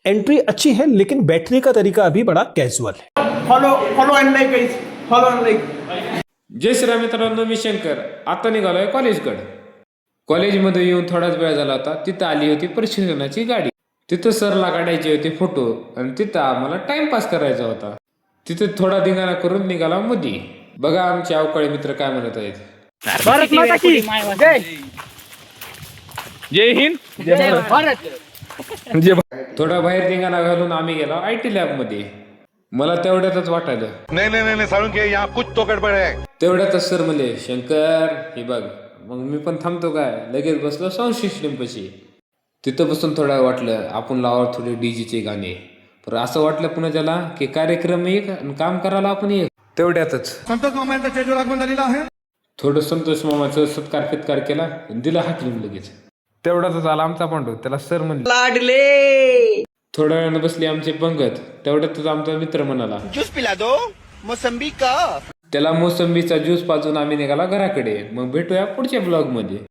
Entry अच्छी है लेकिन बैठने का तरीका अभी बड़ा कैजुअल है। Follow and like guys, follow and like. जय श्रीराम मित्रांनो, मी शंकर. आता निघालोय कॉलेजकडे. कॉलेजमध्ये येऊन थोडाच वेळ झाला होता. तिथं आली होती प्रशिक्षणाची गाडी. तिथं सरला काढायचे होते फोटो आणि तिथं आम्हाला टाइमपास करायचा होता. तिथं थोडा धिंगाणा करून निघाला मध्ये. बघा आमचे अवकाळी मित्र काय म्हणत आहेत. भारत माता की जय. जय हिंद. थोडा बाहेर धिंगाणा घालून आम्ही गेलो IT लॅब मध्ये. मला तेवढ्यातच वाटायलं नहीं साळुंखे यहाँ कुछ तो गडबड है. तेवढ्यातच सर म्हणले, शंकर हे बघ. मग मी पण थांबतो काय, लगेच बसलो साऊंड सिस्टीम पाशी. तिथं बसून थोडं वाटलं आपण लावा थोडे डीजेचे गाणे. पण असं वाटलं पुन्हा त्याला की कार्यक्रम एक आणि काम करायला आपण एक. तेवढ्यातच संतोष मामा यांचा स्टेजवर आगमन झालेला आहे. थोडं संतोष मामाचं सत्कार केला आणि दिला हाकलून लगेच. तेवढ्यातच आला आमचा पांडू. त्याला सर म्हणले लाडले. थोड्या वेळानं बसली आमची पंगत. तेवढ्यातच आमचा मित्र म्हणाला, ज्यूस पिला दो मोसंबी का. त्याला मोसंबीचा ज्यूस पाजून आम्ही निघाला घराकडे. मग भेटूया पुढच्या ब्लॉग मध्ये.